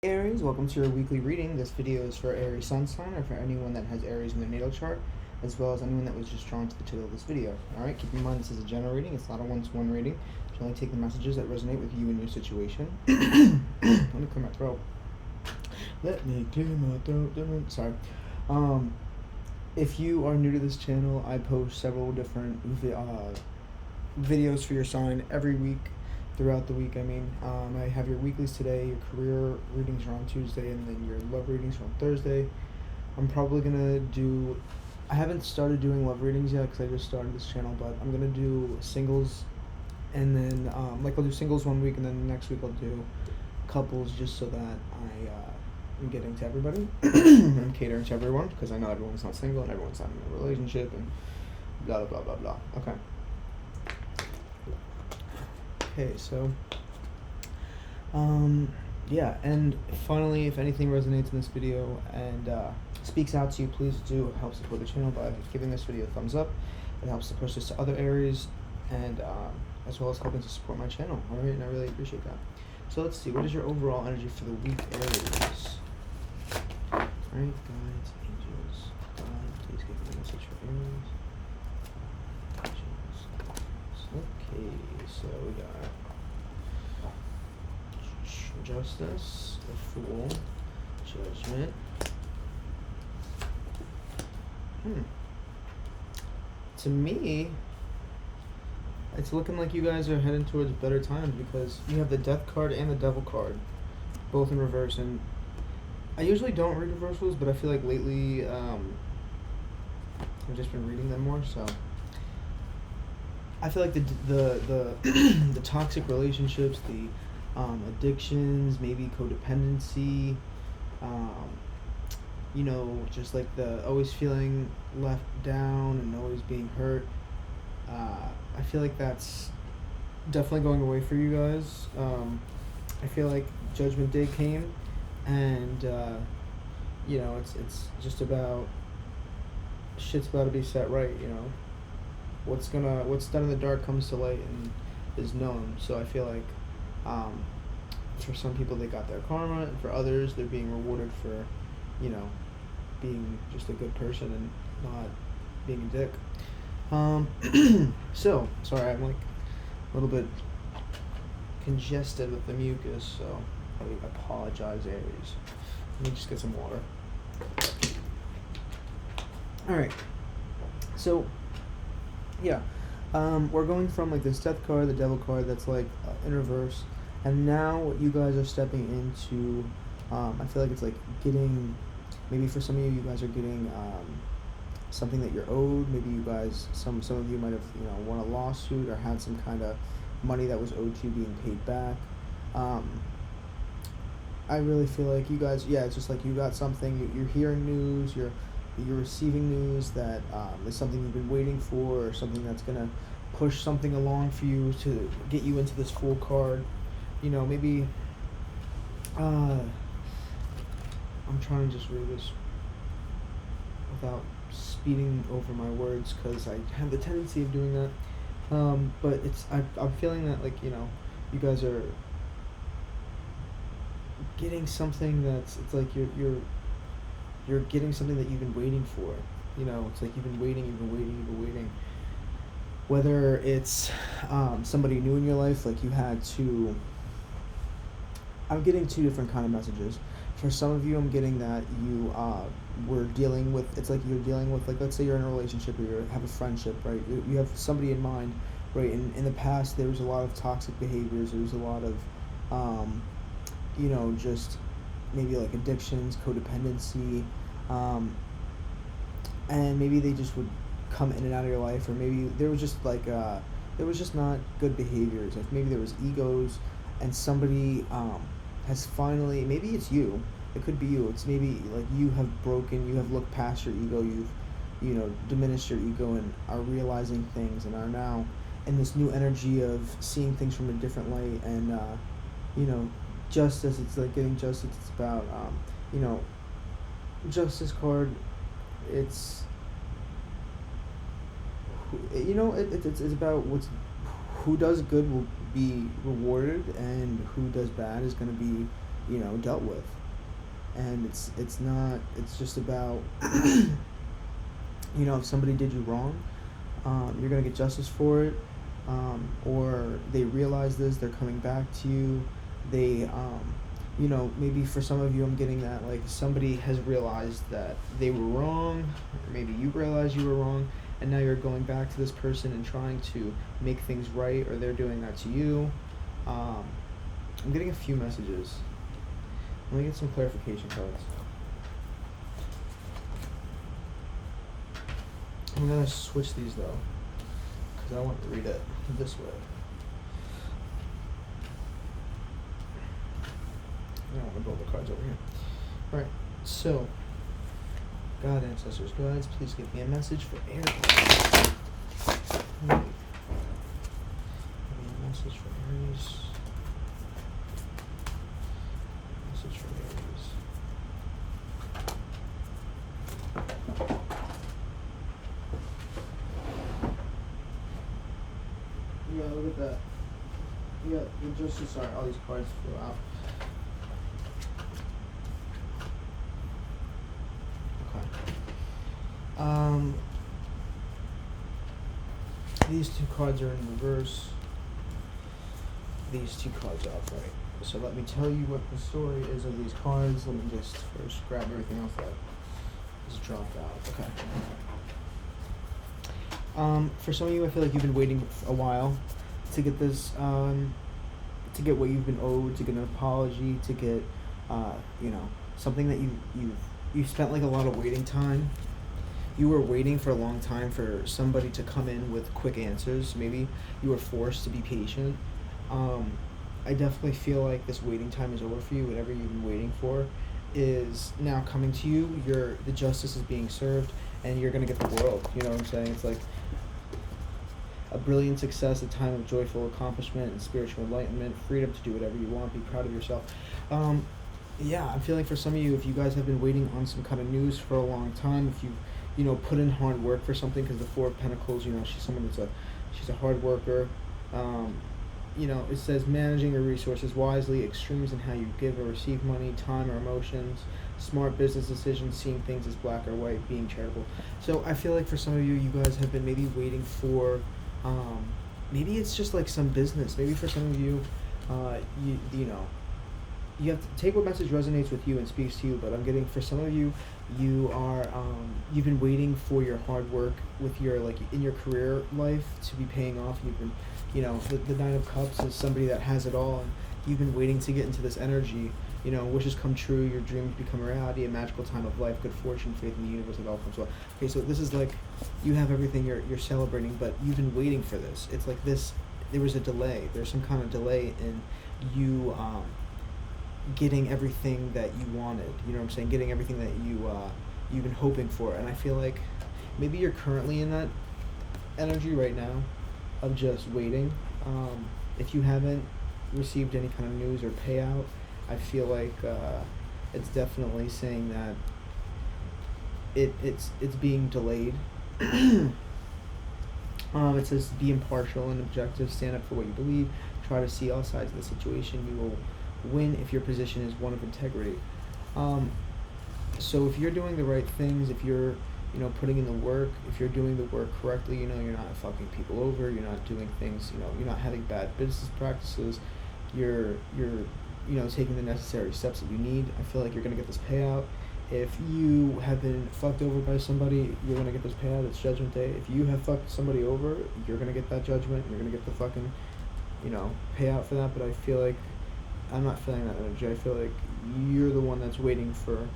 Aries, welcome to your weekly reading. This video is for Aries sun sign or for anyone that has Aries in their natal chart, as well as anyone that was just drawn to the title of this video. Alright, keep in mind this is a general reading, it's not a one-to-one reading. So only take the messages that resonate with you and your situation. Let me clear my throat. Let me clear my throat. Sorry. If you are new to this channel, I post several different videos for your sign every week. Throughout the week, I have your weeklies today, your career readings are on Tuesday, and then your love readings are on Thursday. I'm probably gonna do, I haven't started doing love readings yet because I just started this channel, but I'm gonna do singles, and then I'll do singles one week, and then the next week I'll do couples, just so that I'm getting to everybody and catering to everyone, because I know everyone's not single and everyone's not in a relationship and blah blah blah blah blah. Okay, so, yeah, and finally, if anything resonates in this video and speaks out to you, please do help support the channel by giving this video a thumbs up. It helps to push this to other areas, and as well as helping to support my channel, alright, and I really appreciate that. So let's see, what is your overall energy for the week, Aries? Alright, guides, angels, God, please give me a message for Aries. Okay, so we got Justice, the Fool, Judgment. To me, it's looking like you guys are heading towards better times, because you have the Death card and the Devil card, both in reverse. And I usually don't read reversals, but I feel like lately I've just been reading them more, so I feel like the toxic relationships, the addictions, maybe codependency, just like the always feeling left down and always being hurt. I feel like that's definitely going away for you guys. I feel like Judgment Day came, and it's just about, shit's about to be set right. What's done in the dark comes to light and is known. So I feel like for some people they got their karma, and for others they're being rewarded for being just a good person and not being a dick. So sorry, I'm like a little bit congested with the mucus, so I apologize, Aries. Let me just get some water. Alright, so yeah, we're going from like this Death card, the Devil card, that's like in reverse, and now you guys are stepping into, I feel like it's like getting, maybe for some of you guys are getting something that you're owed. Maybe you guys, some of you might have won a lawsuit or had some kind of money that was owed to you being paid back. I really feel like you guys, yeah, it's just like you got something, you're hearing news, you're receiving news that is something you've been waiting for, or something that's gonna push something along for you to get you into this Fool card. Maybe I'm trying to just read this without speeding over my words, because I have the tendency of doing that. But I'm feeling that you guys are getting something it's like you're getting something that you've been waiting for. It's like you've been waiting. Whether it's somebody new in your life, like you had to. I'm getting two different kind of messages. For some of you, I'm getting that you were dealing with. It's like you're dealing with, like, let's say you're in a relationship or you have a friendship, right? You have somebody in mind, right? In the past, there was a lot of toxic behaviors. There was a lot of, just maybe like addictions, codependency, and maybe they just would come in and out of your life, or maybe there was just like there was just not good behaviors. Like maybe there was egos, and somebody has finally, maybe it's you, it could be you, it's maybe like you have looked past your ego, you've diminished your ego and are realizing things, and are now in this new energy of seeing things from a different light. And justice, it's like getting justice. It's about Justice card, it's it's about who does good will be rewarded, and who does bad is going to be dealt with. And it's just about if somebody did you wrong, you're gonna get justice for it, or they realize this, they're coming back to you. They maybe for some of you, I'm getting that like somebody has realized that they were wrong, or maybe you realized you were wrong, and now you're going back to this person and trying to make things right, or they're doing that to you. I'm getting a few messages. Let me get some clarification cards. I'm gonna switch these though, because I want to read it this way. I don't want to build the cards over here. Alright, so, God, ancestors, guides, please give me a message for Aries. Give me a message for Aries. Message for Aries. Yeah, look at that. Yeah, sorry, all these cards flew out. Okay. These two cards are in reverse. These two cards are upright. So let me tell you what the story is of these cards. Let me just first grab everything else that is dropped out. Okay. For some of you, I feel like you've been waiting a while to get this, to get what you've been owed, to get an apology, to get, something that you've spent like a lot of waiting time. You were waiting for a long time for somebody to come in with quick answers. Maybe you were forced to be patient. I definitely feel like this waiting time is over for you. Whatever you've been waiting for is now coming to you. The justice is being served, and you're gonna get the world. You know what I'm saying? It's like a brilliant success, a time of joyful accomplishment and spiritual enlightenment, freedom to do whatever you want, be proud of yourself. Yeah, I'm feeling for some of you, if you guys have been waiting on some kind of news for a long time, if you've put in hard work for something, because the Four of Pentacles, she's someone she's a hard worker. It says managing your resources wisely, extremes in how you give or receive money, time or emotions, smart business decisions, seeing things as black or white, being charitable. So I feel like for some of you, you guys have been maybe waiting for, maybe it's just like some business. Maybe for some of you, you have to take what message resonates with you and speaks to you, but I'm getting for some of you, you are, you've been waiting for your hard work with your, in your career life to be paying off. You've been, the Nine of Cups is somebody that has it all, and you've been waiting to get into this energy, wishes come true, your dreams become a reality, a magical time of life, good fortune, faith in the universe, it all comes well. Okay, so this is like, you have everything you're celebrating, but you've been waiting for this. It's like this, there was a delay. There's some kind of delay in you, getting everything that you wanted, you know what I'm saying? Getting everything that you've been hoping for. And I feel like maybe you're currently in that energy right now of just waiting. If you haven't received any kind of news or payout, I feel like it's definitely saying that it's being delayed. It says be impartial and objective, stand up for what you believe, try to see all sides of the situation. You will win if your position is one of integrity. So if you're doing the right things, if you're putting in the work, if you're doing the work correctly, you're not fucking people over, you're not doing things, you're not having bad business practices, you're taking the necessary steps that you need, I feel like you're gonna get this payout. If you have been fucked over by somebody, you're gonna get this payout. It's Judgment Day. If you have fucked somebody over, you're gonna get that judgment. You're gonna get the fucking, payout for that. But I feel like I'm not feeling that energy. I feel like you're the one that's waiting for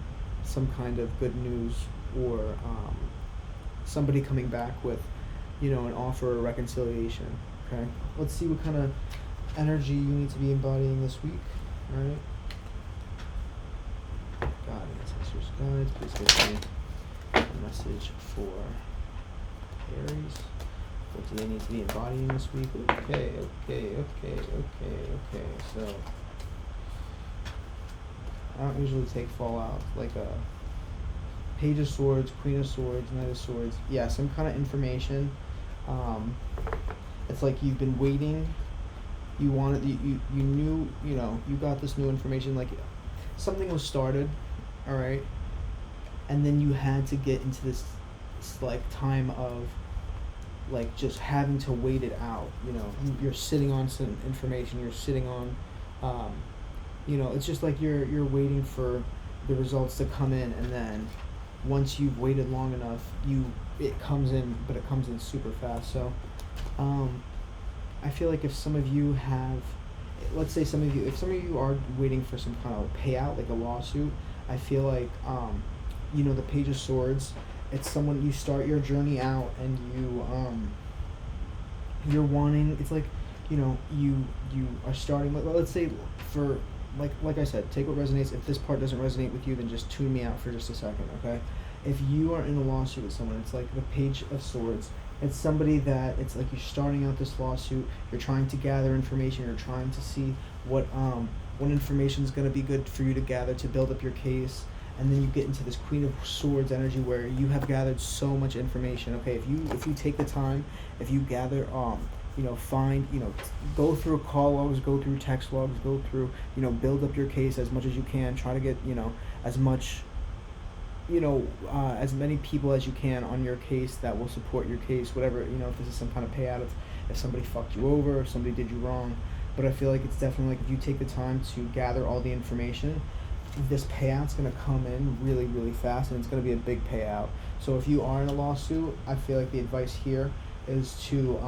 some kind of good news, or somebody coming back with, an offer or reconciliation. Okay, let's see what kind of energy you need to be embodying this week. All right. God, ancestors, guides, please give me a message for Aries. What do they need to be embodying this week? Okay. So I don't usually take fallout, like a Page of Swords, Queen of Swords, Knight of Swords. Yeah, some kind of information. It's like you've been waiting. You wanted, you knew, you got this new information. Like something was started, all right, and then you had to get into this like time of like just having to wait it out. You're sitting on some information. You're sitting on, um, it's just like you're waiting for the results to come in, and then once you've waited long enough, it comes in, but it comes in super fast. So, um, I feel like if some of you have, let's say if some of you are waiting for some kind of payout, like a lawsuit, I feel like, the Page of Swords, it's someone you start your journey out and you're wanting, it's like, you are starting, let's say for, like I said, take what resonates. If this part doesn't resonate with you, then just tune me out for just a second, okay? If you are in a lawsuit with someone, it's like the Page of Swords. It's somebody that, it's like you're starting out this lawsuit, you're trying to gather information, you're trying to see what information is going to be good for you to gather to build up your case, and then you get into this Queen of Swords energy where you have gathered so much information. Okay, if you take the time, if you gather, find, go through call logs, go through text logs, go through, build up your case as much as you can, try to get, as much, as many people as you can on your case that will support your case, whatever, if this is some kind of payout, if somebody fucked you over, if somebody did you wrong. But I feel like it's definitely like if you take the time to gather all the information, this payout's going to come in really, really fast, and it's going to be a big payout. So if you are in a lawsuit, I feel like the advice here is to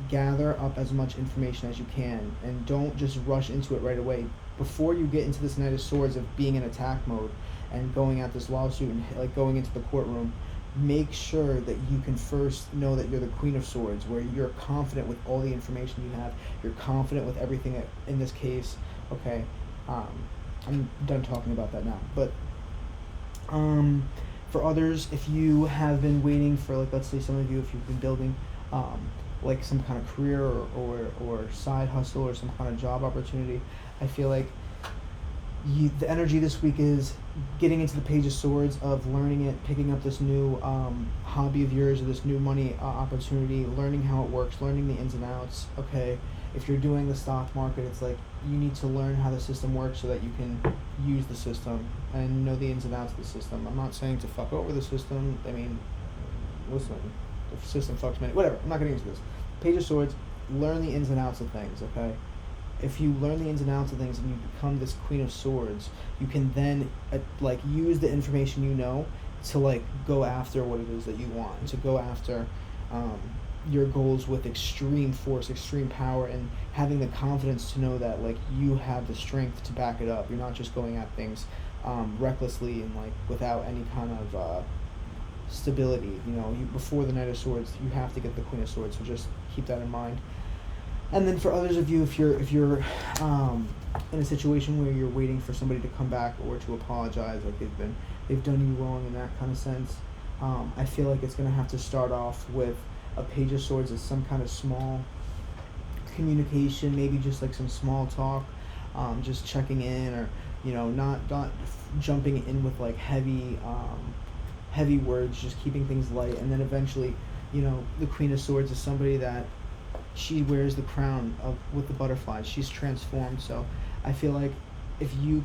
gather up as much information as you can, and don't just rush into it right away. Before you get into this Knight of Swords of being in attack mode and going at this lawsuit and like going into the courtroom, make sure that you can first know that you're the Queen of Swords, where you're confident with all the information you have, you're confident with everything in this case. Okay, I'm done talking about that now. But for others, if you have been waiting for, like, let's say some of you, if you've been building like some kind of career or side hustle or some kind of job opportunity, I feel like the energy this week is getting into the Page of Swords, of learning it, picking up this new hobby of yours or this new money opportunity, learning how it works, learning the ins and outs. Okay, if you're doing the stock market, it's like you need to learn how the system works so that you can use the system and know the ins and outs of the system. I'm not saying to fuck over the system. I mean, listen, the system fucks many. Whatever, I'm not getting into this. Page of Swords, learn the ins and outs of things, okay? If you learn the ins and outs of things and you become this Queen of Swords, you can then use the information you know to like go after what it is that you want, and to go after your goals with extreme force, extreme power, and having the confidence to know that like you have the strength to back it up. You're not just going at things recklessly and like without any kind of stability. Before the Knight of Swords, you have to get the Queen of Swords. So just keep that in mind. And then for others of you, if you're in a situation where you're waiting for somebody to come back or to apologize, like they've done you wrong in that kind of sense, I feel like it's gonna have to start off with a Page of Swords as some kind of small communication, maybe just like some small talk, just checking in, or not jumping in with like heavy words, just keeping things light. And then eventually, the Queen of Swords is somebody that she wears the crown with the butterflies. She's transformed. So I feel like if you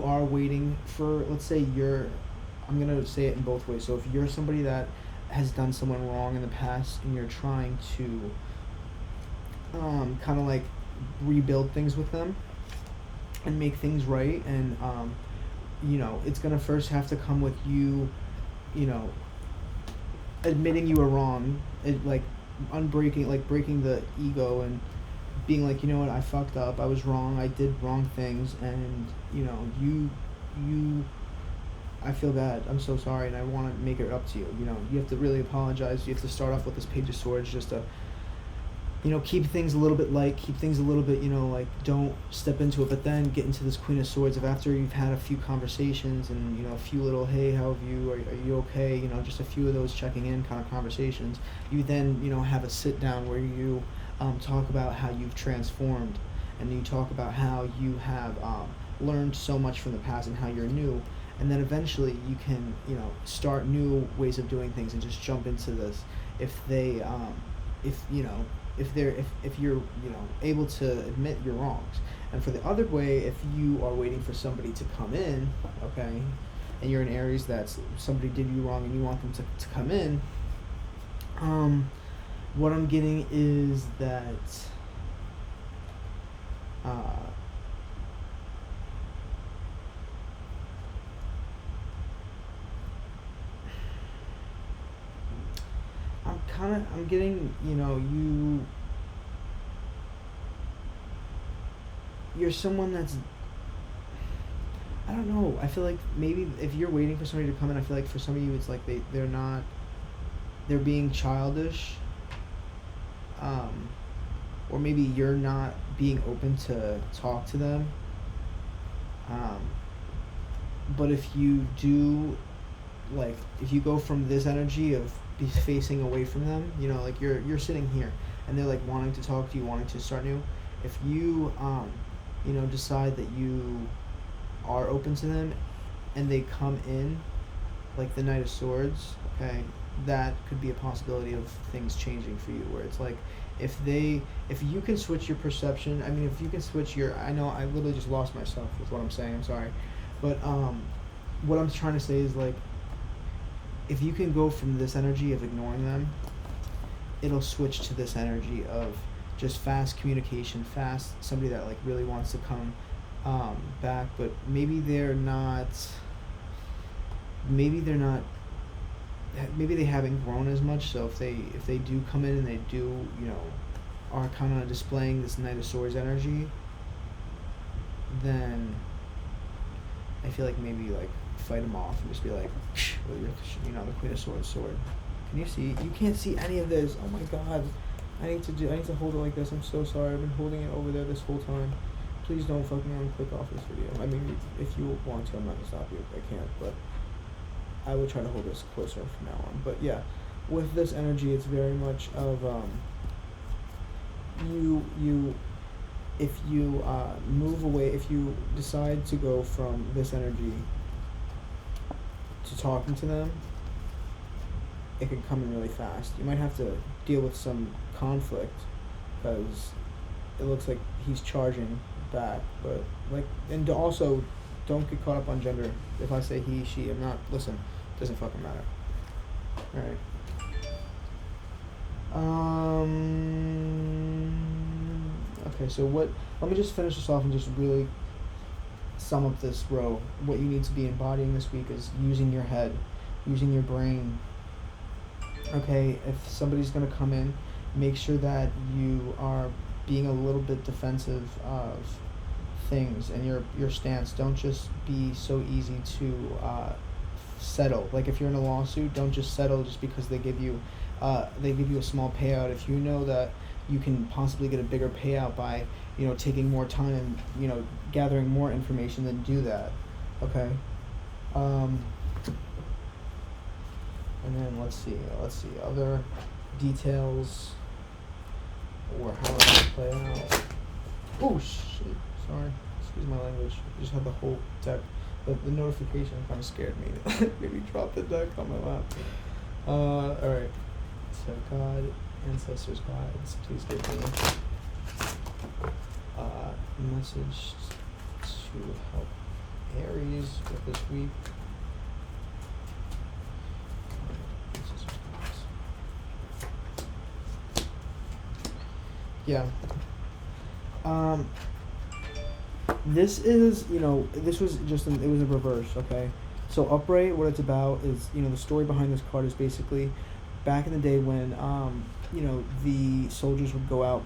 are waiting for, let's say I'm gonna say it in both ways. So if you're somebody that has done someone wrong in the past and you're trying to kind of like rebuild things with them and make things right, and it's gonna first have to come with you, admitting you were wrong, breaking the ego and being like, what, I fucked up, I was wrong, I did wrong things, and I feel bad, I'm so sorry, and I want to make it up to you. You have to really apologize. You have to start off with this Page of Swords just to keep things a little bit light, keep things a little bit, don't step into it, but then get into this Queen of Swords of after you've had a few conversations and, a few little, hey, how have you, are you okay, just a few of those checking in kind of conversations. You then, have a sit down where you talk about how you've transformed, and you talk about how you have learned so much from the past and how you're new. And then eventually you can, start new ways of doing things and just jump into this. If if you're able to admit your wrongs. And for the other way, if you are waiting for somebody to come in, okay, and you're an Aries, that's somebody did you wrong and you want them to come in. What I'm getting is that I'm getting, you're someone that's, I don't know, I feel like maybe if you're waiting for somebody to come in, I feel like for some of you it's like they're being childish, or maybe you're not being open to talk to them, but if you do, like, if you go from this energy of be facing away from them, like you're sitting here and they're like wanting to talk to you, wanting to start new, if you decide that you are open to them and they come in, like the Knight of Swords, okay, that could be a possibility of things changing for you, where it's like if you can switch your perception, I mean, if you can switch your, I know I literally just lost myself with what I'm saying, I'm sorry, but what I'm trying to say is, like, if you can go from this energy of ignoring them, it'll switch to this energy of just fast communication, somebody that like really wants to come back, but maybe they haven't grown as much. So if they do come in and they do, are kind of displaying this Knight of Swords energy, then I feel like maybe like fight them off and just be like, well, you're, the Queen of Swords sword. Can you see? You can't see any of this. Oh my God. I need to hold it like this. I'm so sorry. I've been holding it over there this whole time. Please don't fucking unclick off this video. I mean, if you want to, I'm not gonna stop you. I can't, but I will try to hold this closer from now on. But yeah, with this energy, it's very much of if you move away, if you decide to go from this energy to talking to them, it can come in really fast. You might have to deal with some conflict because it looks like he's charging back, but like, and also don't get caught up on gender. If I say he, she, I'm not, listen, doesn't fucking matter. Alright. Okay, so let me just finish this off and just really sum up this row. What you need to be embodying this week is using your head, using your brain. Okay, if somebody's going to come in, make sure that you are being a little bit defensive of things and your stance. Don't just be so easy to settle. Like if you're in a lawsuit, don't just settle just because they give you a small payout. If you know that you can possibly get a bigger payout by taking more time and gathering more information, then do that. Okay. And then let's see other details or how it's gonna play out. Oh shit! Sorry, excuse my language. I just had the whole deck. The notification kind of scared me. Maybe drop the deck on my lap. All right. So God, ancestors, guides, please give me a message to help Aries with this week. Yeah. This is, this was just, it was a reverse, okay? So upright, what it's about is, the story behind this card is basically back in the day when, the soldiers would go out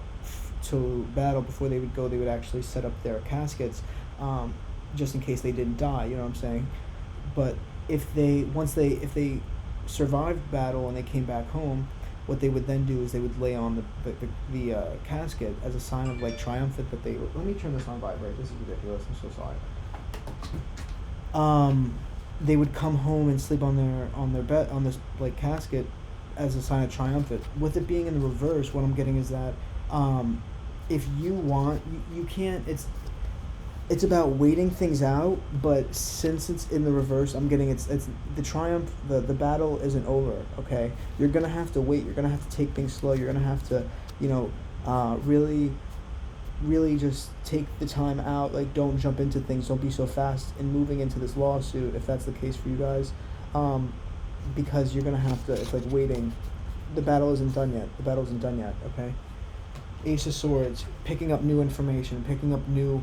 to battle. Before they would go, they would actually set up their caskets, just in case they didn't die, you know what I'm saying? But if they survived battle and they came back home, what they would then do is they would lay on the casket as a sign of like triumphant that they were. Let me turn this on vibrate. This is ridiculous. I'm so sorry. They would come home and sleep on their bed on this like casket as a sign of triumphant. With it being in the reverse, what I'm getting is that if you want, you can't. It's about waiting things out, but since it's in the reverse, I'm getting it's the triumph, the battle isn't over, okay? You're gonna have to wait, you're gonna have to take things slow, you're gonna have to Really, really just take the time out. Like, don't jump into things. Don't be so fast in moving into this lawsuit if that's the case for you guys, because you're gonna have to. It's like waiting. The battle isn't done yet. The battle isn't done yet. Okay. Ace of Swords, picking up new information, picking up new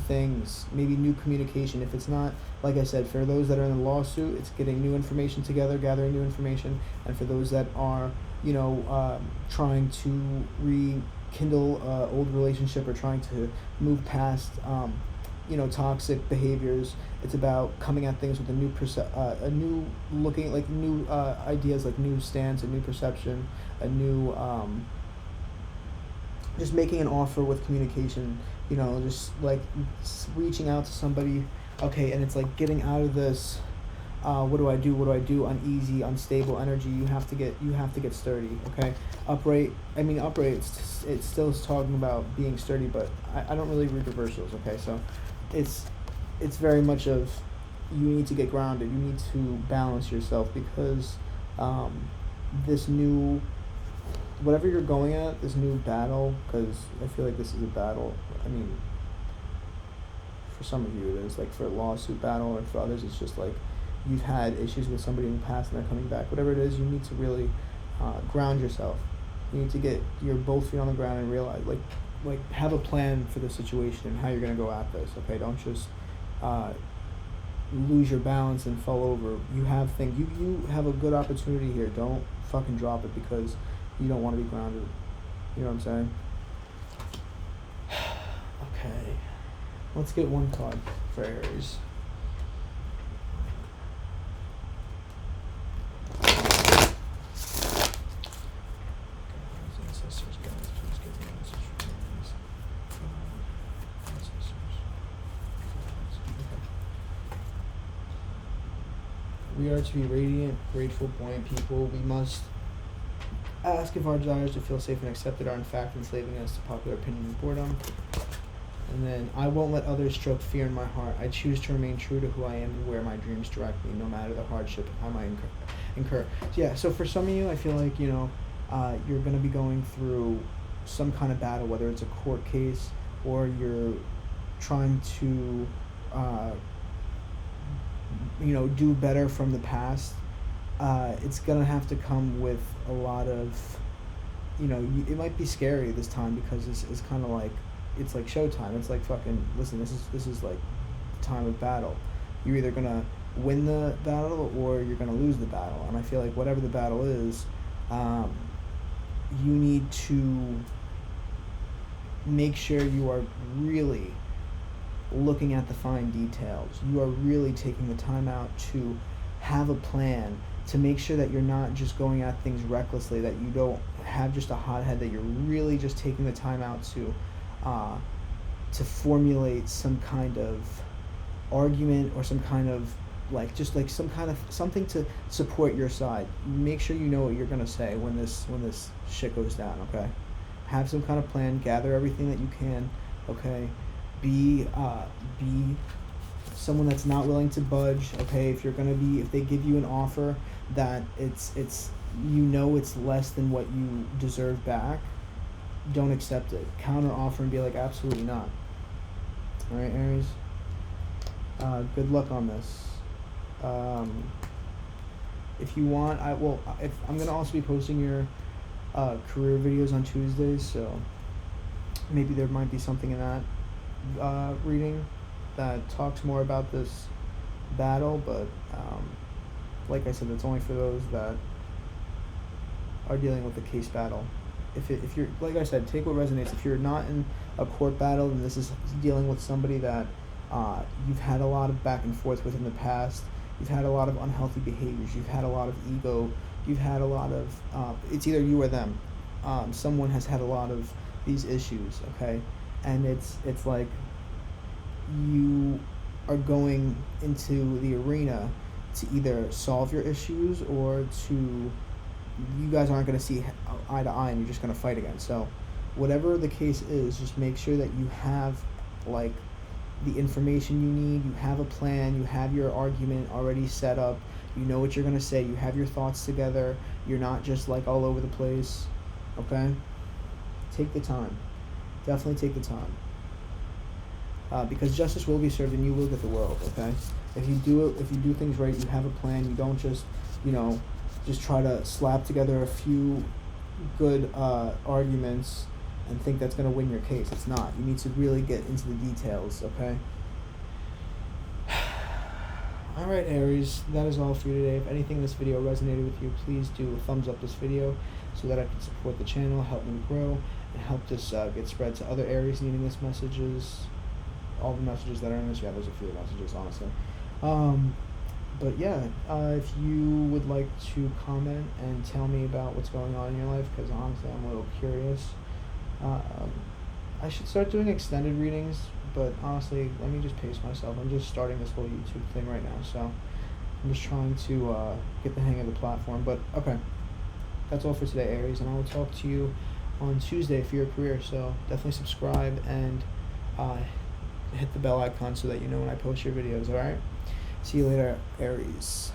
things, maybe new communication. If it's not, like I said, for those that are in the lawsuit, it's getting new information together, gathering new information, and for those that are, trying to rekindle old relationship or trying to move past, toxic behaviors. It's about coming at things with a new looking, like new ideas, like new stance, a new perception, a new just making an offer with communication, just like reaching out to somebody. Okay, and it's like getting out of this what do I do, uneasy, unstable energy. You have to get sturdy. Okay, upright, it still is talking about being sturdy, but I don't really read reversals. Okay, so it's very much of, you need to get grounded, you need to balance yourself, because this new, whatever you're going at, this new battle, because I feel like this is a battle. For some of you it is, like for a lawsuit battle, and for others it's just like you've had issues with somebody in the past and they're coming back. Whatever it is, you need to really ground yourself. You need to get your both feet on the ground and realize, like have a plan for the situation and how you're going to go at this. Okay, don't just lose your balance and fall over. You have things, you have a good opportunity here. Don't fucking drop it because you don't want to be grounded. You know what I'm saying? Okay. Let's get one card for Aries. We are to be radiant, grateful, buoyant people. We must ask if our desires to feel safe and accepted are in fact enslaving us to popular opinion and boredom. And then, I won't let others stroke fear in my heart. I choose to remain true to who I am and wear my dreams directly, no matter the hardship I might incur. Yeah, so for some of you, I feel like, you're going to be going through some kind of battle, whether it's a court case or you're trying to, do better from the past. It's going to have to come with a lot of, it might be scary this time, because it's kind of like, it's like showtime. It's like, fucking, listen, this is like time of battle. You're either going to win the battle or you're going to lose the battle. And I feel like whatever the battle is, you need to make sure you are really looking at the fine details. You are really taking the time out to have a plan, to make sure that you're not just going at things recklessly, that you don't have just a hothead, that you're really just taking the time out to formulate some kind of argument or some kind of something to support your side. Make sure you know what you're gonna say when this shit goes down. Okay, have some kind of plan. Gather everything that you can. Okay, be someone that's not willing to budge. Okay, if they give you an offer that it's less than what you deserve back, don't accept it. Counter offer and be like, absolutely not. All right, Aries. Good luck on this. If you want, I'm gonna also be posting your career videos on Tuesdays, so maybe there might be something in that reading that talks more about this battle, but like I said, it's only for those that are dealing with the case battle. If you're, like I said, take what resonates. If you're not in a court battle and this is dealing with somebody that you've had a lot of back and forth with in the past, you've had a lot of unhealthy behaviors, you've had a lot of ego, you've had a lot of it's either you or them. Someone has had a lot of these issues, okay? And it's like you are going into the arena to either solve your issues or to, you guys aren't going to see eye to eye and you're just going to fight again. So whatever the case is, just make sure that you have like the information you need, you have a plan, you have your argument already set up, you know what you're going to say, you have your thoughts together, you're not just like all over the place, okay? Take the time. Definitely take the time. Because justice will be served and you will get the world, okay? If you do things right, you have a plan, you don't just, just try to slap together a few good arguments and think that's going to win your case. It's not. You need to really get into the details, okay? Alright, Aries, that is all for you today. If anything in this video resonated with you, please do thumbs up this video so that I can support the channel, help me grow, and help this get spread to other Aries needing this messages. All the messages that are in this, yeah, there's a few messages, honestly. But yeah, if you would like to comment and tell me about what's going on in your life, because honestly, I'm a little curious. I should start doing extended readings, but honestly, let me just pace myself. I'm just starting this whole YouTube thing right now, so I'm just trying to get the hang of the platform. But okay, that's all for today, Aries, and I will talk to you on Tuesday for your career. So definitely subscribe and hit the bell icon so that you know when I post your videos. All right, see you later, Aries.